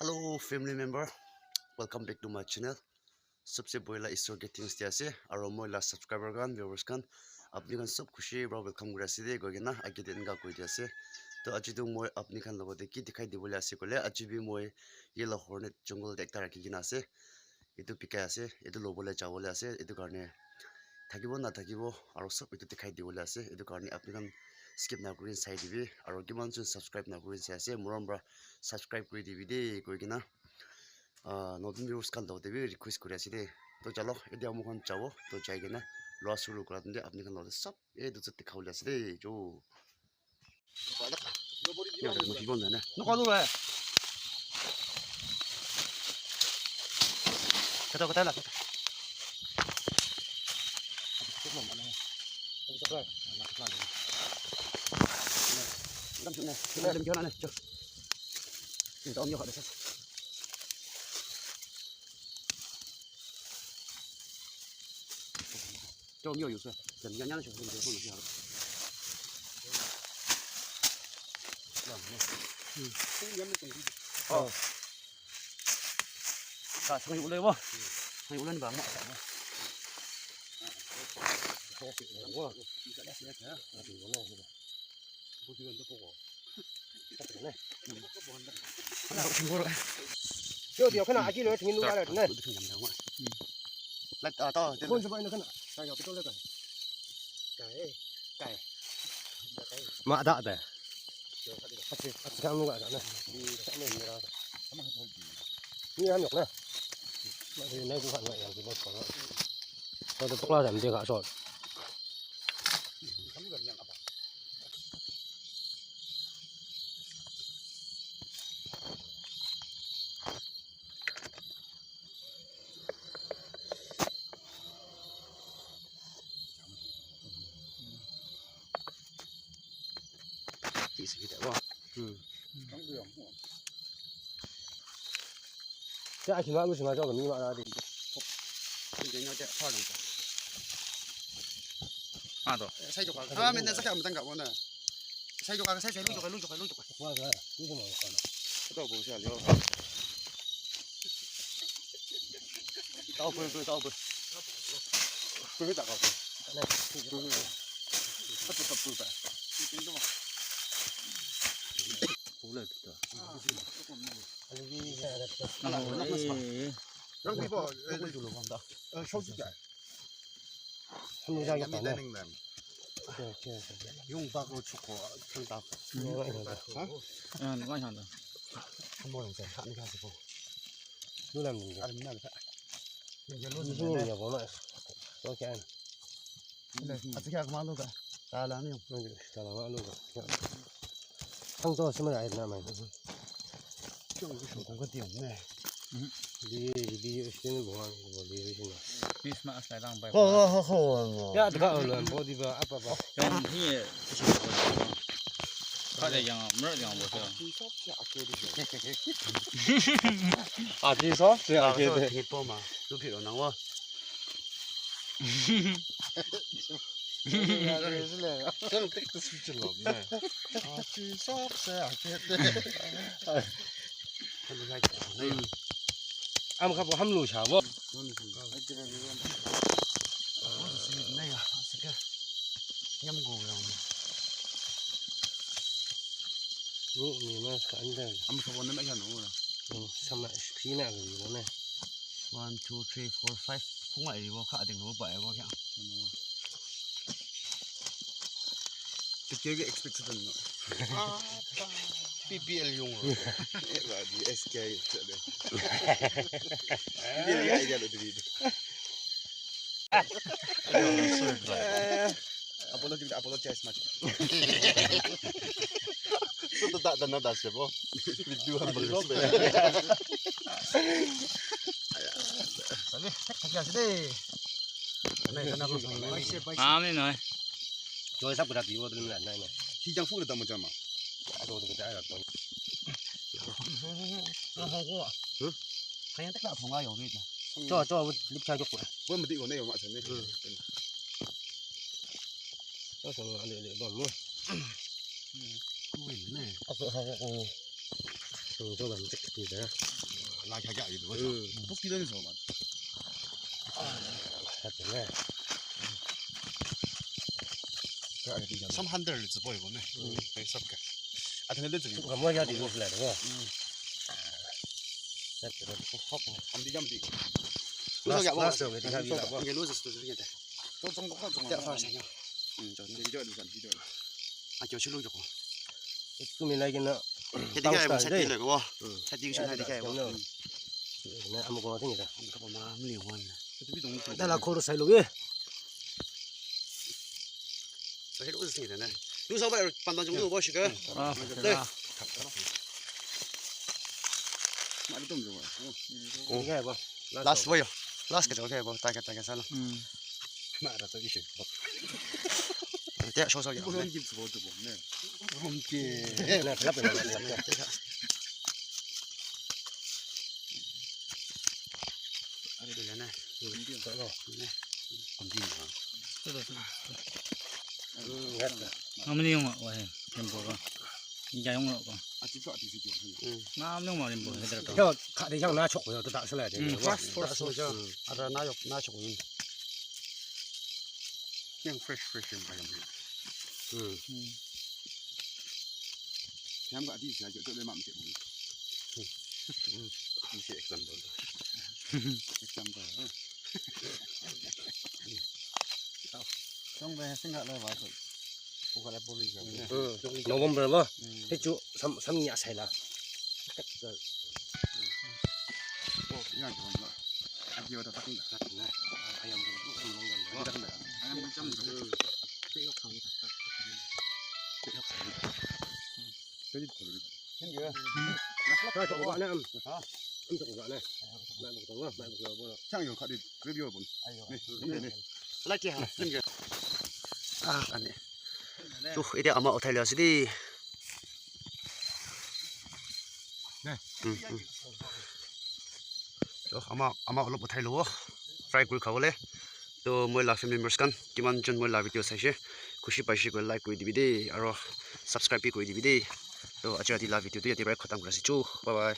Hello family member, welcome back to my channel. सबसे पहिला ईश्वर के थिंग्स दियासे आरो मोइला सब्सक्राइबर गान व्यूअर्स गान अपनी गान सब खुशी बा वेलकम ग्रासी दे गगिना आगे दिन का कोई दियासे तो आज तो मोय अपनी खान लगो दे की दिखाई दे बोले आसे कोले आज भी मोय ये लाहौर जंगल देखता रखी किना से इतो पिका आसे इतो लोबले चावले आसे इतो कारणे থাকিবो ना থাকিबो आरो सब इतो दिखाई दे बोले आसे इतो कारणे अपनी गान skip na green side dibi aro kiman chun subscribe na green side ase morambra subscribe kuri dibi de koigina নতুন ভিউয়ার্স কাল দাও দেবি রিকোয়েস্ট করে আছি দে তো চলো এদি আমখন যাবো তো যাই কিনা লয়া শুরু করা দিন আপনি কান লয়া সব এই দুজতে খাওলে আছে দে জো জীবন না নকদু রে কত কত লাগা কত মানে কত কত না প্ল্যান দম জনা না চলนี่ต้องยอดเลย就没有有事，怎么样的小朋友就放下了。哦，啊，成有了不？成有了你把我啥嘛？我，你这俩谁钱？我这个那个，不就你不我，他这个呢？那我听过了。有点看到阿基了，听录下来呢。来啊，到。问什么？你看哪？哎呀，不多那个。盖。马大的。他刚弄个啥呢？上面没啥。你还有呢？那是那股饭了，就没错了。他都不拉咱们这个说。是的吧？这爱情嘛，为什么叫个密码的？今天要这2两个。多。晒脚啊！啊，明天这个没等搞呢。晒脚啊！晒路脚。哇塞，你怎么搞的？不到不下了。倒杯。杯打高。来，他不呗。你懂吗？让people手机盖，他们家有单的，用大口出口，更大口，你干啥的？他没人在看，你看是不？有两名的，俺们那个看，你也不能，多钱？他这个干嘛弄的？打篮用，打篮弄的。杭州什么来的嘛？就一个手工个顶呢。你现在不玩，我离现在。你什么来当白？好。呀，这个乱跑的吧，不。像你不行，他这样没人样不是？啊，这少这样给的。你包嘛？都皮了那我。真的这是真了呢。啊，至少这样给的。他们来讲，俺们可不他们路下不？我是那个，这个养狗样的。你们看的。俺们说我那没看懂了。什么皮那个有呢？1 2 3 4 5，空来的我看定我摆我看。Kaya expect sa tanong. PPL yung di SK sabi. Hindi idea lo dito. Apologize much. So to na dashe po. Video ang bagus. Sabi, kaya side. Amin no. 저기 잡고 다 비워드리면 안 나네. 시장 속에 담은 잠아. 아도 그때 알았던. 하고. 응? 그냥 딱 통화 여기다. 저 립차 줬고. 뭐 뭐 이거 내요 맞았네. 저서 안 돼. 뭐. 그거 있네. 하고. 좀 안 찍히다. 라이카가 이거 뽑기는 저 만. 했네. some hundred 只播一个呢没什么啊他那这里 뭐 해야 되고 그래. 됐다. 암디 잠디 라스트 왜 되냐 이거. 이게 로즈 스토리 이게 돼 저 정도가 좀. 야 파세요 저 이거 이거. 아 저 실로 좋고 그러면 나기는 헤디가 뭐 세티 레고 세티 좀 헤디가 뭐 네 아무거나 되니다. 이거 뭐 마음이 원 비 동네. 달라 코로 살로게. 저 헤로 스니다네 루서 봐 반반 정도 보시고 아, 네 많이 좀 좋아. 이게 해 봐. 라스트 보여 라스트 저게 뭐 따게 살아 말아 저기 씨. 대 소소기 이거 한 김치 먹어 보네. 함께. 네, 잡아. 아니 되네 네 엄지 됐다. 아무리 용어 와해 림보가 이자 용어 거 아 집도 어디 있지? 마음 용어 림보 해더라도 저 카드 형 나 촉고요. 또 다슬어야 돼. 소저 아라 나 저거 그냥 fresh 말이야. 그냥 어디 있어? 저내 마음 때. 이게 엑삼벌 example. 정배 생각을 봐서 뭐가 내 보리죠. 노범벌 뭐 해주 삼냐 살라. 그냥 그런 아기어다 닦는다. 아양 좀 닦는다. 아양 좀 뼈역상이 저기 보리. 생겨 나 저거 안에 저거 안에 나 먹던 거 뭐 창요 카드 그래비어 본. 네. 라이키 하 생겨 아 안에 또 이제 아마 호텔이었으니 네. 저 아마 얼른 호텔로 fry gur khawle to moi la family members kan kiman jon moi la video saise khushi paisi ko like koi dibi de aro subscribe koi dibi de to achati la video to yati bai khatam kurasi chu bye bye